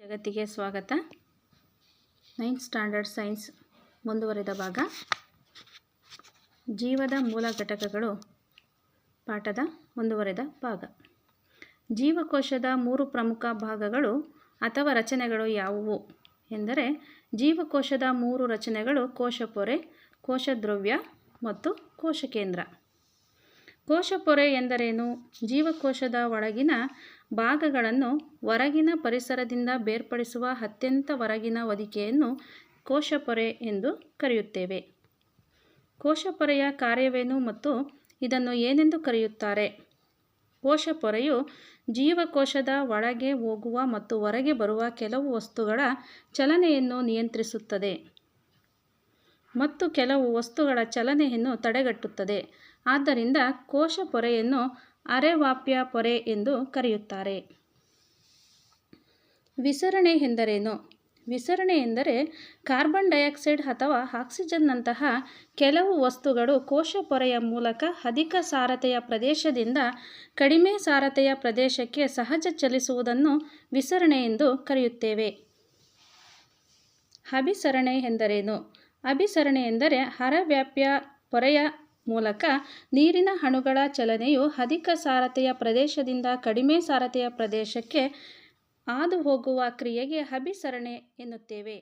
ಜಗತ್ತಿಗೆ ಸ್ವಾಗತ. 9th standard science ಮುಂದುವರೆದ ಭಾಗ, ಜೀವದ ಮೂಲ ಘಟಕಗಳು ಪಾಠದ ಮುಂದುವರೆದ ಭಾಗ. ಜೀವಕೋಶದ 3 ಪ್ರಮುಖ ಭಾಗಗಳು ಅಥವಾ ರಚನೆಗಳು ಯಾವುವು ಎಂದರೆ, ಜೀವಕೋಶದ 3 ರಚನೆಗಳು ಕೋಶಪೊರೆ, ಕೋಶದ್ರವ್ಯ ಮತ್ತು ಕೋಶಕೇಂದ್ರ. ಕೋಶಪೊರೆ ಎಂದರೇನು? ಜೀವಕೋಶದ ಒಳಗಿನ ಭಾಗಗಳನ್ನು ಹೊರಗಿನ ಪರಿಸರದಿಂದ ಬೇರ್ಪಡಿಸುವ ಅತ್ಯಂತ ಹೊರಗಿನ ಹೊದಿಕೆಯನ್ನು ಕೋಶಪೊರೆ ಎಂದು ಕರೆಯುತ್ತೇವೆ. ಕೋಶಪೊರೆಯ ಕಾರ್ಯವೇನು ಮತ್ತು ಇದನ್ನು ಏನೆಂದು ಕರೆಯುತ್ತಾರೆ? ಕೋಶಪೊರೆಯು ಜೀವಕೋಶದ ಒಳಗೆ ಹೋಗುವ ಮತ್ತು ಹೊರಗೆ ಬರುವ ಕೆಲವು ವಸ್ತುಗಳ ಚಲನೆಯನ್ನು ನಿಯಂತ್ರಿಸುತ್ತದೆ ಮತ್ತು ಕೆಲವು ವಸ್ತುಗಳ ಚಲನೆಯನ್ನು ತಡೆಗಟ್ಟುತ್ತದೆ. ಆದ್ದರಿಂದ ಕೋಶಪೊರೆಯನ್ನು ಅರೆವಾಹ್ಯ ಪೊರೆ ಎಂದು ಕರೆಯುತ್ತಾರೆ. ವಿಸರಣೆ ಎಂದರೇನು? ವಿಸರಣೆ ಎಂದರೆ ಕಾರ್ಬನ್ ಡೈಆಕ್ಸೈಡ್ ಅಥವಾ ಆಕ್ಸಿಜನ್ನಂತಹ ಕೆಲವು ವಸ್ತುಗಳು ಕೋಶಪೊರೆಯ ಮೂಲಕ ಅಧಿಕ ಸಾರತೆಯ ಪ್ರದೇಶದಿಂದ ಕಡಿಮೆ ಸಾರತೆಯ ಪ್ರದೇಶಕ್ಕೆ ಸಹಜ ಚಲಿಸುವುದನ್ನು ವಿಸರಣೆ ಎಂದು ಕರೆಯುತ್ತೇವೆ. ಅಭಿಸರಣೆ ಎಂದರೇನು? ಅಭಿಸರಣೆ ಎಂದರೆ ಅರೆವಾಹ್ಯ ಪೊರೆಯ ಮೂಲಕ ನೀರಿನ ಅಣುಗಳ ಚಲನೆಯು ಅಧಿಕ ಸಾರತೆಯ ಪ್ರದೇಶದಿಂದ ಕಡಿಮೆ ಸಾರತೆಯ ಪ್ರದೇಶಕ್ಕೆ ಹಾದುಹೋಗುವ ಕ್ರಿಯೆಗೆ ಅಭಿಸರಣೆ ಎನ್ನುತ್ತೇವೆ.